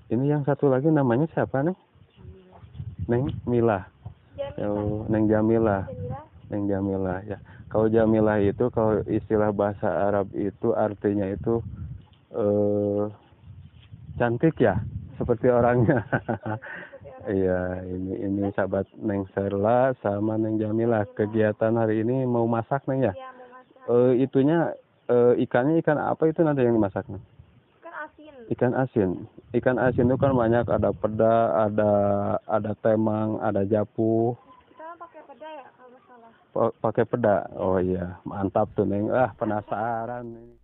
Ini yang satu lagi namanya siapa nih? Neng Mila. Oh, Neng Jamila. Neng Jamila ya. Kalau Jamilah itu kalau istilah bahasa Arab itu artinya itu cantik ya, seperti orangnya. Iya, ini sahabat Neng Serla sama Neng Jamila. Kegiatan hari ini mau masak Neng ya? Itunya ikannya ikan apa itu nanti yang dimasak Neng? Ikan asin. Ikan asin itu kan banyak, ada peda, ada temang, ada japu. Kita pakai peda ya kalau nggak salah. Pakai peda. Oh iya, mantap tuh Neng. Penasaran nih.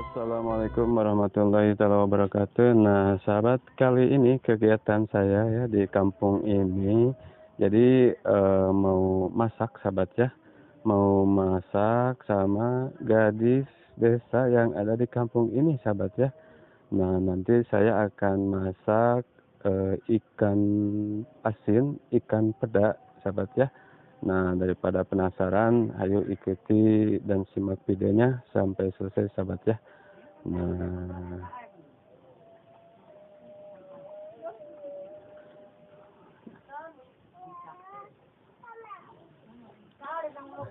Assalamualaikum warahmatullahi wabarakatuh. Nah, sahabat, kali ini kegiatan saya ya di kampung ini. Jadi mau masak sahabat ya. Mau masak sama gadis desa yang ada di kampung ini sahabat ya. Nah, nanti saya akan masak ikan asin, ikan peda sahabat ya. Nah, daripada penasaran, ayo ikuti dan simak videonya sampai selesai sahabat ya. Nah,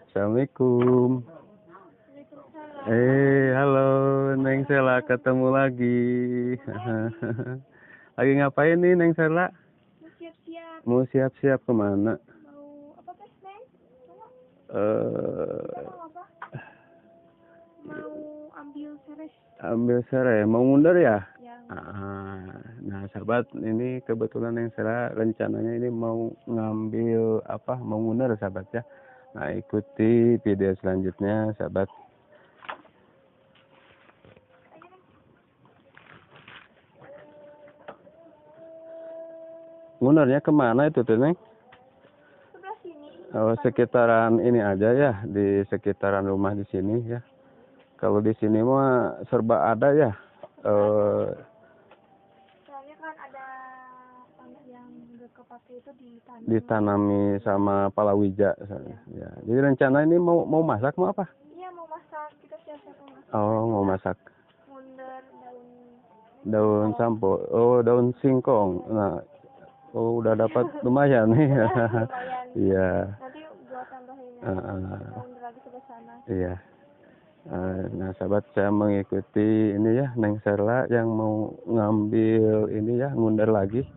Assalamualaikum. Halo Neng Sela, ketemu lagi. Lagi ngapain nih Neng Sela? Siap-siap. Mau siap-siap kemana? Mau apa Neng? Mau Mau ambil seres. ambil serai, mau mundur ya? Ya. Nah sahabat, ini kebetulan Neng Sela rencananya ini mau ngambil mau mundur sahabat ya. Nah, ikuti video selanjutnya sahabat. Ngunarnya kemana itu tuh Neng? Sebelah sini. Oh, sekitaran ini aja ya, di sekitaran rumah di sini ya. Kalau di sini mah serba ada ya. Soalnya kan ada tanah yang udah kepake itu Ditanami sama palawija. Ya. Jadi rencana ini mau masak mau apa? Iya, mau masak. Kita siap-siap mau masak. Oh, mau masak. Mundur Daun sampo. Oh, daun singkong. Nah, udah dapat lumayan nih. lumayan. Iya. Nanti gua tambahin mundur lagi sebelah sana. Iya. Nah, sahabat, saya mengikuti ini ya, Neng Serla yang mau ngambil ini ya, ngundar lagi.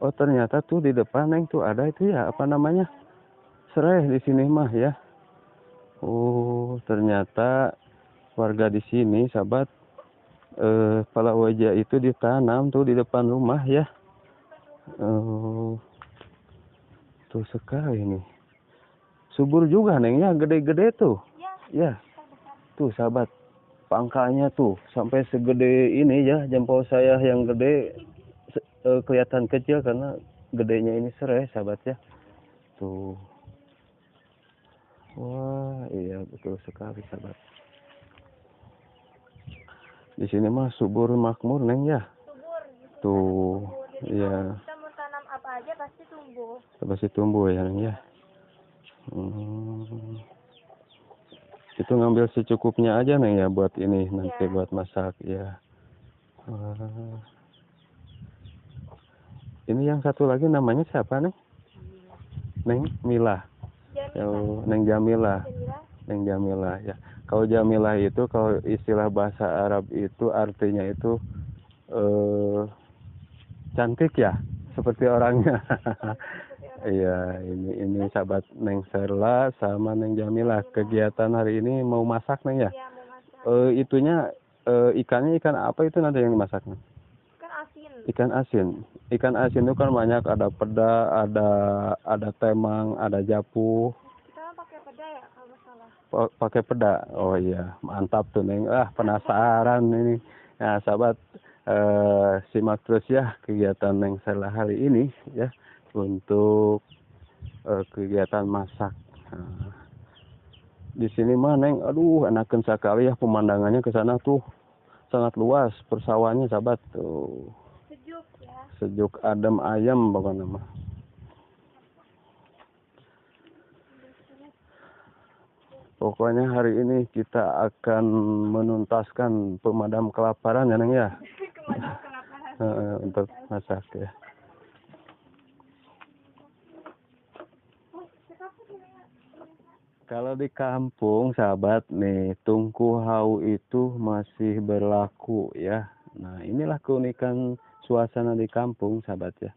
Oh, ternyata tuh di depan Neng tuh ada itu ya, apa namanya? Serai di sini mah ya. Oh, ternyata warga di sini, sahabat, palawija itu ditanam tuh di depan rumah ya. Oh, tuh sekali nih. Subur juga Neng ya, gede-gede tuh. Ya. Tuh sahabat, pangkalnya tuh sampai segede ini ya, jempol saya yang gede kelihatan kecil karena gedenya ini serai sahabat ya. Tuh. Wah, iya betul sekali sahabat. Di sini mah subur makmur Neng ya. Subur. Tuh, iya. Kita mau tanam apa aja pasti tumbuh. Pasti tumbuh ya Neng ya. Itu ngambil secukupnya aja Neng ya buat ini nanti buat masak ya. Ini yang satu lagi namanya siapa Neng? Neng Mila. Oh, Neng Jamila. Neng Jamila ya. Kalau Jamila itu kalau istilah bahasa Arab itu artinya itu cantik ya, seperti orangnya. Seperti orang. Iya, ini sahabat Neng Serla sama Neng Jamila. Kegiatan hari ini mau masak Neng ya? Iya, mau masak. Itunya ikannya ikan apa itu nanti yang dimasaknya? Kan asin. Ikan asin. Ikan asin itu kan banyak, ada peda, ada temang, ada japu. Kita pakai peda ya kalau nggak salah. Pakai peda. Oh iya, mantap tuh Neng. Penasaran ini. Nah, sahabat simak terus ya kegiatan Neng Serla hari ini ya untuk kegiatan masak. Nah, di sini mah Neng, aduh enakeun sekali ya pemandangannya ke sana tuh. Sangat luas persawahannya sahabat tuh. Sejuk ya. Sejuk adem ayam pokoknya mah. Pokoknya hari ini kita akan menuntaskan pemadam kelaparan ya Neng ya. Kemana kelaparan. Untuk masak ya. Kalau di kampung sahabat nih, tungku hau itu masih berlaku ya. Nah inilah keunikan suasana di kampung sahabat ya.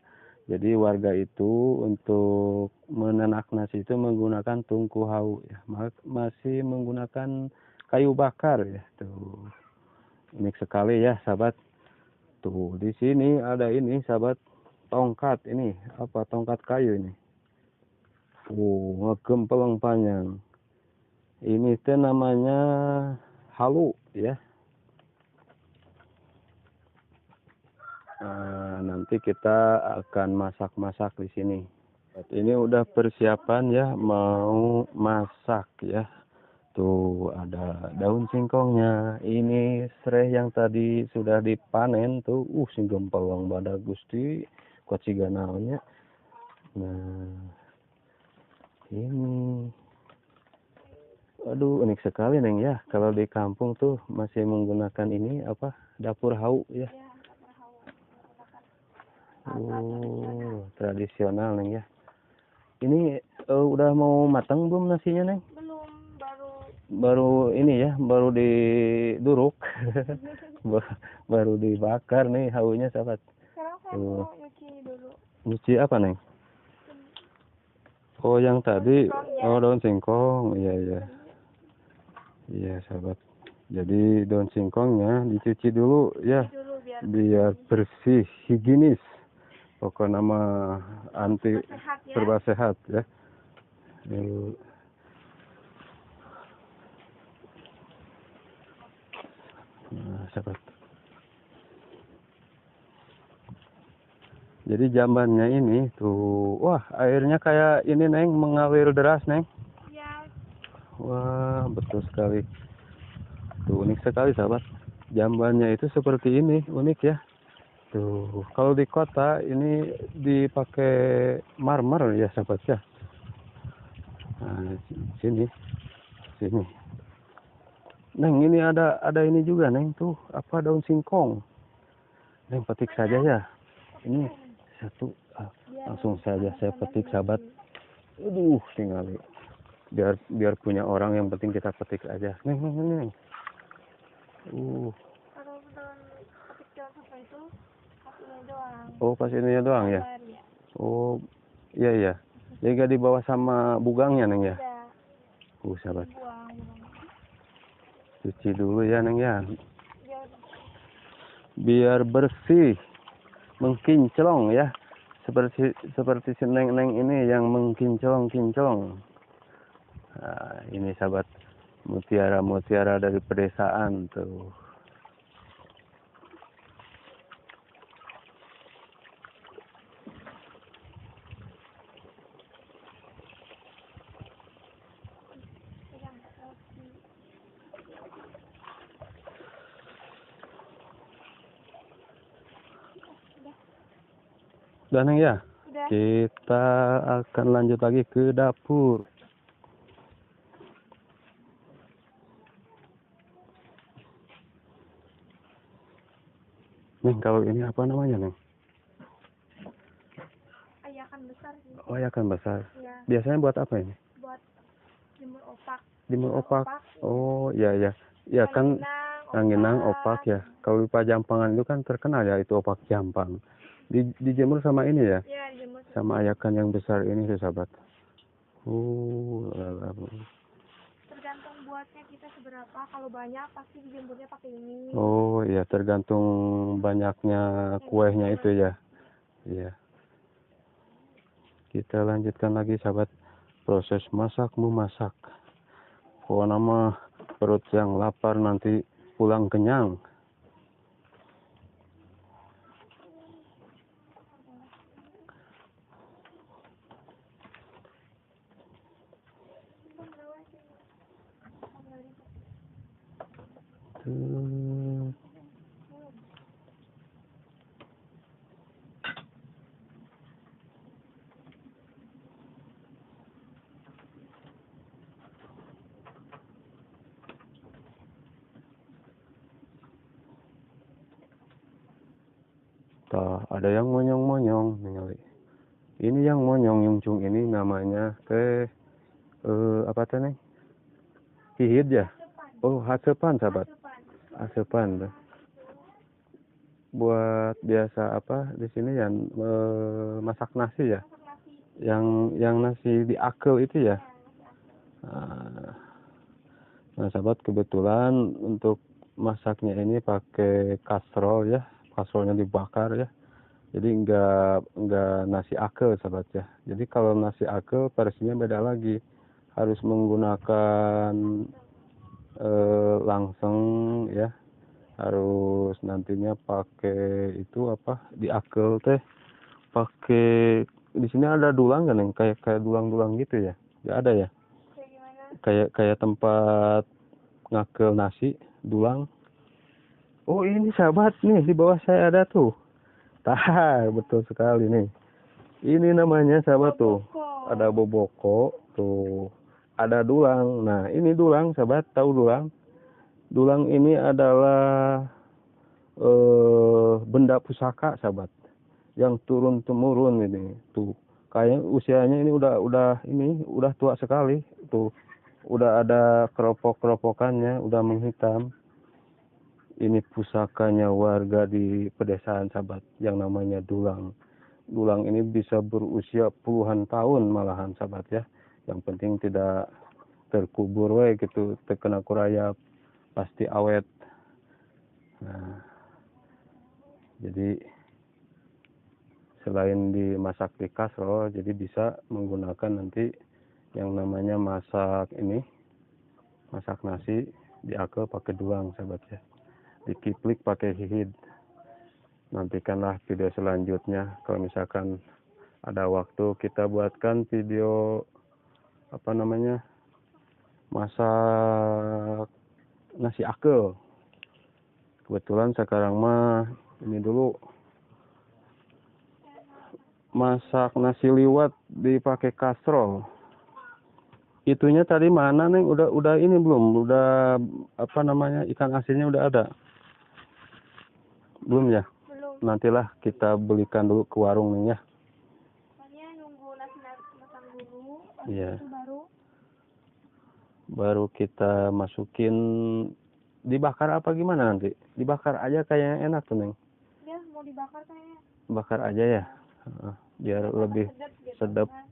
Jadi warga itu untuk menanak nasi itu menggunakan tungku hau ya. Masih menggunakan kayu bakar ya. Tuh. Unik sekali ya sahabat. Tuh di sini ada ini sahabat, tongkat ini, apa tongkat kayu ini. Ngegempeleng panjang. Ini teh namanya halu ya. Nanti kita akan masak-masak di sini. Ini udah persiapan ya mau masak ya. Tuh ada daun singkongnya. Ini serai yang tadi sudah dipanen tuh. Sing gempelong badak gusti kuat siga naonnya. Nah, ini aduh unik sekali Neng ya. Kalau di kampung tuh masih menggunakan ini apa? Dapur hau ya. Tradisional Neng ya. Ini udah mau matang belum nasinya Neng? Belum, Baru ini ya, baru diduruk. Baru dibakar nih haunya sahabat. sekarang saya mau nyuci dulu. Nyuci apa Neng? Oh yang tadi, ya. daun singkong, iya. Iya sahabat. Jadi daun singkongnya dicuci dulu ya, Dulu biar bersih, higienis. Pokoknya nama anti sehat ya. serba sehat ya. Nah, sahabat. Jadi jambannya ini tuh, wah airnya kayak ini Neng, mengalir deras Neng. Ya. Wah betul sekali. Tuh unik sekali sahabat. Jambannya itu seperti ini, unik ya. Tuh, kalau di kota ini dipakai marmer ya sahabat ya. Nah, sini. Neng, ini ada ini juga Neng tuh, apa daun singkong. Neng petik saja ya. Ini satu, langsung saja saya petik sahabat. Aduh, tinggal biar punya orang, yang penting kita petik aja. Neng. Kalau daun petik daun apa itu pas ini doang. Oh, pas ininya doang ya? Ya. Oh, iya. Jadi gak dibawa sama bugangnya Neng ya? Tidak. Sahabat. Buang. Cuci dulu ya Neng ya. Biar bersih, mengkinclong ya. Seperti si Neng ini yang mengkinclong. Nah, ini sahabat, mutiara dari pedesaan tuh. Udah Neng ya? Udah. Kita akan lanjut lagi ke dapur. Neng, kalau ini apa namanya Neng? Ayakan besar sih. Oh, ayakan besar. Ya. Biasanya buat apa ini? Buat jemur opak. Jemur opak. Oh, iya. Ya kan Ranginang, opak ya. Kalau di Pajampangan itu kan terkenal ya itu opak Jampang. Dijemur sama ini ya? Ya, dijemur. Sama ayakan yang besar ini tuh sahabat. Lala. Tergantung buatnya kita seberapa. Kalau banyak pasti dijemurnya pakai ini. Oh iya, tergantung banyaknya kuehnya itu ya. Iya. Kita lanjutkan lagi sahabat. Proses masak memasak. Pokoknya mah perut yang lapar nanti pulang kenyang. Ada yang monyong-monyong ningali. Ini yang monyong Yungcung ini namanya apa teh nih? Hihid ya? Oh, hasepan sahabat. Hasepan. Buat biasa apa di sini ya masak nasi ya? Yang nasi diakel itu ya? Nah, sahabat kebetulan untuk masaknya ini pakai kastrol ya. Kastrolnya dibakar ya. Jadi enggak nasi akel sahabat ya. Jadi kalau nasi akel versinya beda lagi. Harus menggunakan langseng ya. Harus nantinya pakai itu apa? Diakel teh pakai di sini ada dulang kan yang kayak dulang-dulang gitu ya. Enggak ada ya? Kayak tempat ngakel nasi, dulang. Oh, ini sahabat nih di bawah saya ada tuh. Betul sekali nih. Ini namanya sahabat tuh. Ada boboko tuh. Ada dulang. Nah, ini dulang sahabat, tahu dulang? Dulang ini adalah benda pusaka sahabat. Yang turun temurun ini tuh. Kayak usianya ini udah tua sekali tuh. Udah ada keropok-keropokannya, udah menghitam. Ini pusakanya warga di pedesaan sahabat yang namanya dulang. Dulang ini bisa berusia puluhan tahun malahan sahabat ya. Yang penting tidak terkubur gitu, terkena kurayap, pasti awet. Nah, jadi selain dimasak di kastrol, jadi bisa menggunakan nanti yang namanya masak nasi diakel pakai dulang sahabat ya. Dikiplik pakai hihid. Nantikanlah video selanjutnya. Kalau misalkan ada waktu kita buatkan video apa namanya masak nasi akel. Kebetulan sekarang mah ini dulu masak nasi liwet dipakai kastrol. Itunya tadi mana Neng? Udah ini belum? Udah apa namanya ikan asinnya udah ada? Belum ya? Belum. Nantilah kita belikan dulu ke warung Neng ya. Soalnya nunggu nasi matang dulu. Iya. Itu baru kita masukin. Dibakar apa gimana nanti? Dibakar aja kayaknya enak tuh Neng. Ya, mau dibakar kayaknya. Bakar aja ya. Biar lebih Gitu, sedap. kan.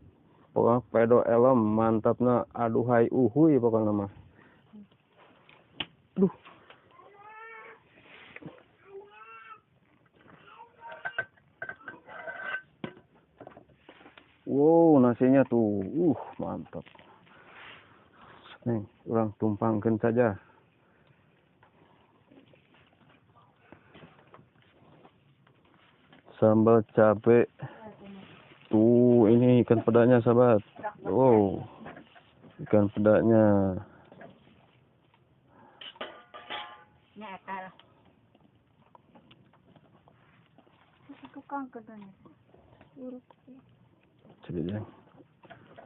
Pokoknya pedo elem mantapnya aduhai uhui pokoknya mah. Aduh. Wow, nasinya tuh. Mantap. Nih, orang tumpangkan saja. Sambal cabe. Tuh, ini ikan pedanya sahabat. Wow. Ikan pedanya. Tukang kedana. Urut. Coba ya.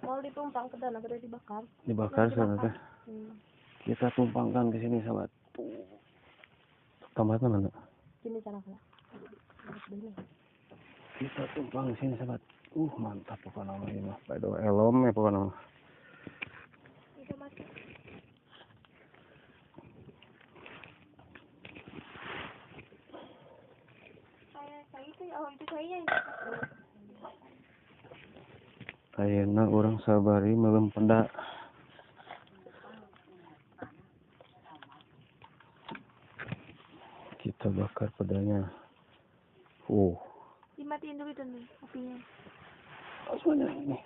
Mau ditumpang ke dana, udah dibakar. Dibakar sana teh. Kita tumpangkan ke sini sahabat. Tuh. Tomatnya mana? Sini sana sana. Kita tumpang sini sahabat. Mantap pokoknya ini mah. Pedo elom ya pokoknya mah. Itu mati. Saya itu ya, itu saya Ayeuna urang sabari melem peda. Kita bakar pedanya. Dimatiin dulu itu nih apinya. Asmanya ini.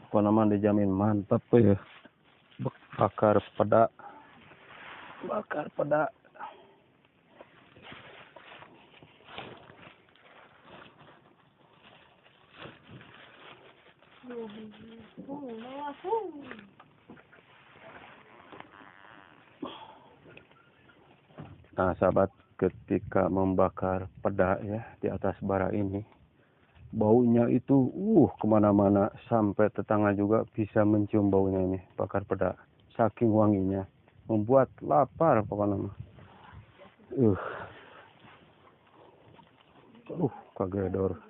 Apa nama dijamin mantap ya. Bakar peda. Bakar peda. Nah, sahabat, ketika membakar peda ya di atas bara ini, baunya itu kemana-mana, sampai tetangga juga bisa mencium baunya ini bakar peda. Saking wanginya, membuat lapar pokoknya. Kagedor.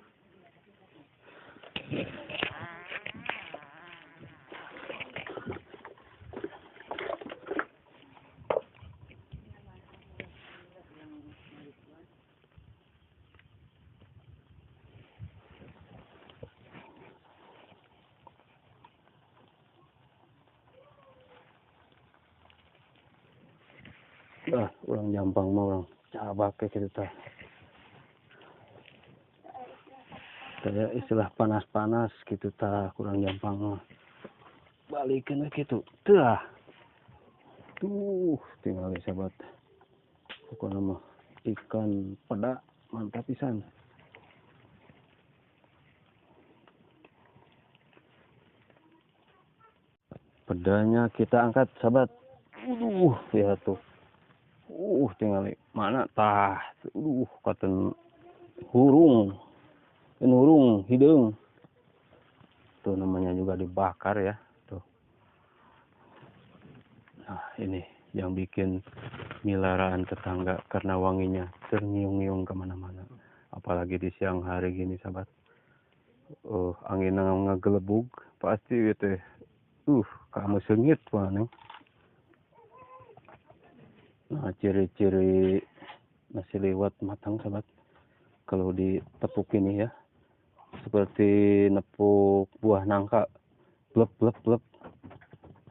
Orang Jampang mah orang cabak gitu tah. Kayak istilah panas-panas gitu tah, kurang Jampang mah. Balikin gitu. Tah. Tinggal sahabat. Pokoknya mah ikan peda mantap pisan. Pedanya kita angkat sahabat. Ya tuh. Tinggal mana tah. Katen hurung hidung. Tuh namanya juga dibakar ya. Tuh. Nah, ini yang bikin milaraan tetangga karena wanginya terngiung-ngiung kemana-mana. Apalagi di siang hari gini sahabat. Angin ngegelebug pasti gitu. Kamu sengit nih. Nah, ciri-ciri nasi liwet matang sahabat, kalau ditepuk ini ya, seperti nepuk buah nangka, blep.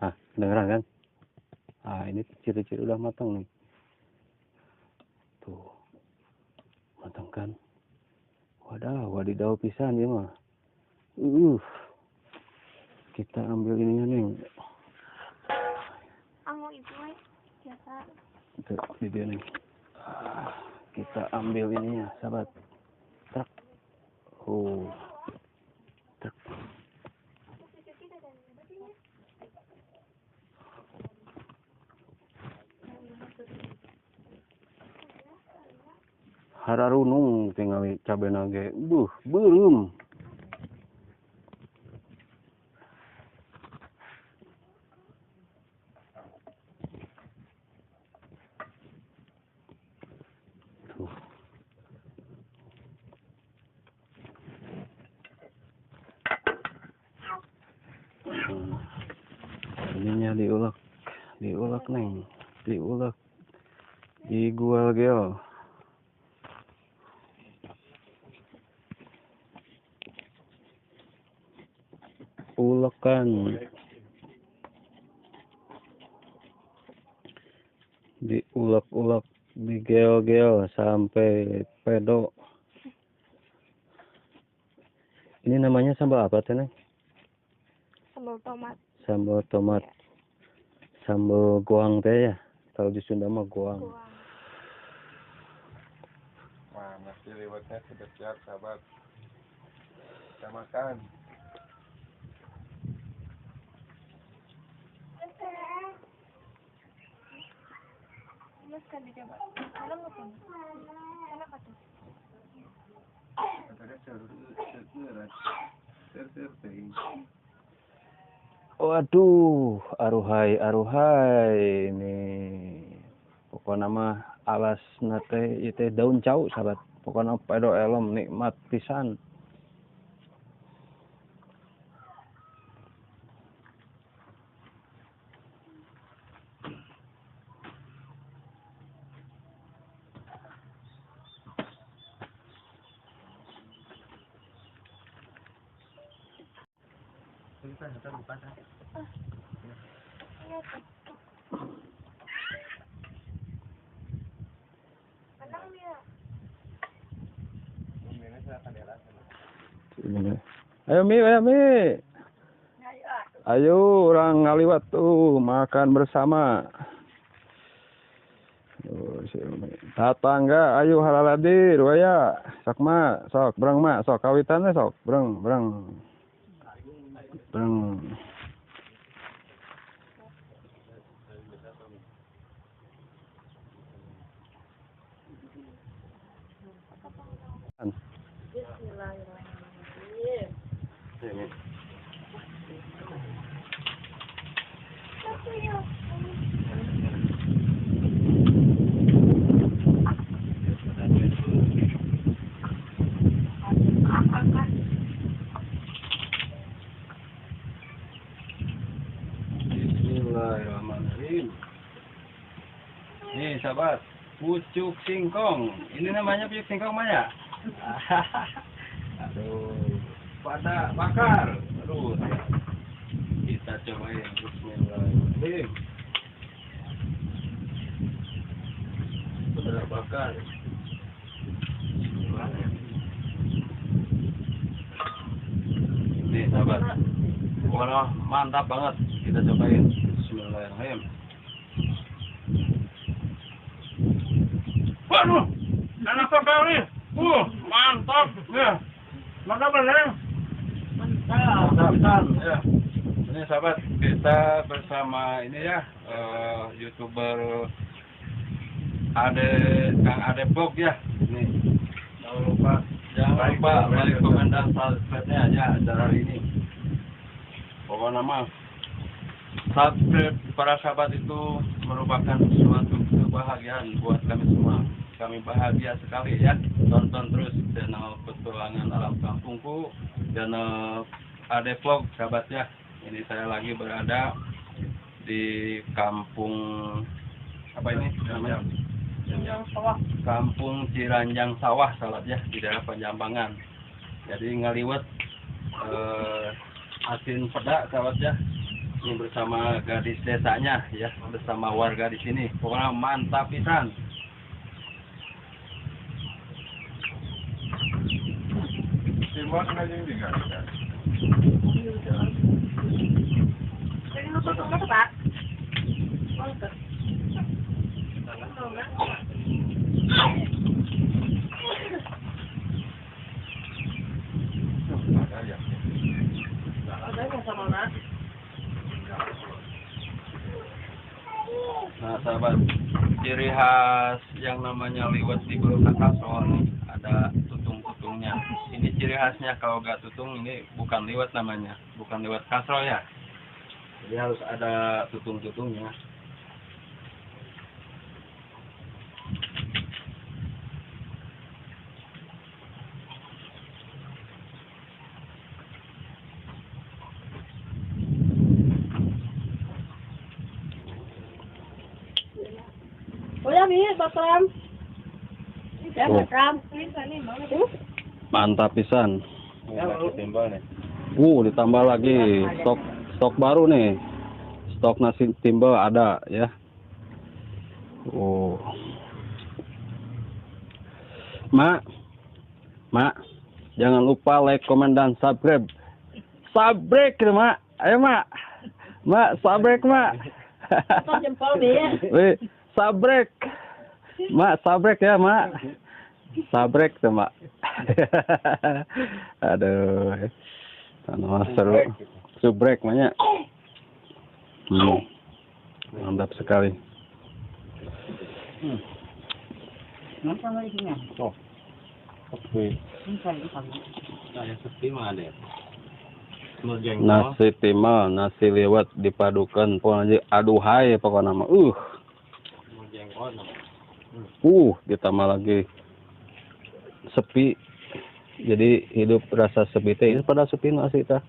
Nah, kedengeran kan? Nah, ini ciri-ciri udah matang nih. Tuh, matang kan? Wadidaw pisan ya mah. Kita ambil ininya nih. Anggo itu biasa. Tuh, di dia nih. Kita ambil ininya, sahabat. Truk. Truk. Hararunung tinggal cabai nage. Belum. Ininya diulek neng, digual gel. Ulekan, diulek, digel sampai pedo. Ini namanya sambal apa teh neng? Sambal tomat. Ya. Sambal goang teh ya. Kalau di Sunda mah goang. Wah, nasi liwetnya sudah siap sahabat. Kita makan. Mas kan dicoba. Enak nggak tuh? Enak tuh. Waduh, aruhai ini. Pokoknya mah alas nate itu daun cau sahabat. Pokoknya pedo elem nikmat pisan. Tenang dia. Ayo Mi, ayo orang ngaliwat tuh makan bersama. Oh, si Umi. Tatangga, ayo halaladir, waya. Sok ma, sok breng ma, sok kawitannya sok breng. Bismillahirrahmanirrahim. Bismillahirrahmanirrahim. Nih sahabat, pucuk singkong. Ini namanya pucuk singkong Maya. Aduh, pada bakar. Aduh, kita cobain. Bismillahirrahmanirrahim. Pada bakar. Nih sahabat, wah mantap banget. Kita cobain. Bismillahirrahmanirrahim. Waduh, enak sekali. Mantap ya. Mantap bener. Mantap. Ya. Ini sahabat, kita bersama ini ya, YouTuber Kang Ade Vlog ya. Nih. Jangan lupa like, komen, dan subscribe-nya ya acara ini. Pokoknya mah subscribe para sahabat itu merupakan suatu kebahagiaan buat kami semua. Kami bahagia sekali ya. Tonton terus channel Petualangan Alam Kampungku, channel Ade Vlog sahabat ya. Ini saya lagi berada di kampung apa ini namanya? Kampung Ciranjang Sawah sahabat ya, di daerah Panjambangan. Jadi ngaliwet asin peda sahabat ya. Ini bersama gadis desanya ya, bersama warga di sini. Pokoknya mantap pisan. Timbang aja ini kan. Jadi lu tutup ke Pak. Nah sahabat, ciri khas yang namanya liwet di Bulu Kasol nih, ada tutung-tutungnya. Ini ciri khasnya, kalau gak tutung ini bukan liwet namanya, bukan liwet kasro ya. Jadi harus ada tutung-tutungnya. Oh ya, Mi, bakram. Ya, Oh. bakram. Mantap pisan. Timbang nih. Ditambah lagi stok baru nih. Stok nasi timbel ada ya. Mak, jangan lupa like, komen, dan subscribe. Subscribe, Mak. Ayo, Mak. Mak, subscribe, Mak. Jempol, Mi. Wih, subscribe. Mak, subscribe ya, Mak. Subscribe tuh, Mak. Aduh. Tanah seru. Subscribe, Maknya. Mantap sekali. Kenapa nggak isinya? Oke. Nasi timal, nasi liwet dipadukan pokoknya aduhai pokoknya mah. Ditambah lagi sepi. Jadi hidup rasa sepi teh pada sepi nasi tah.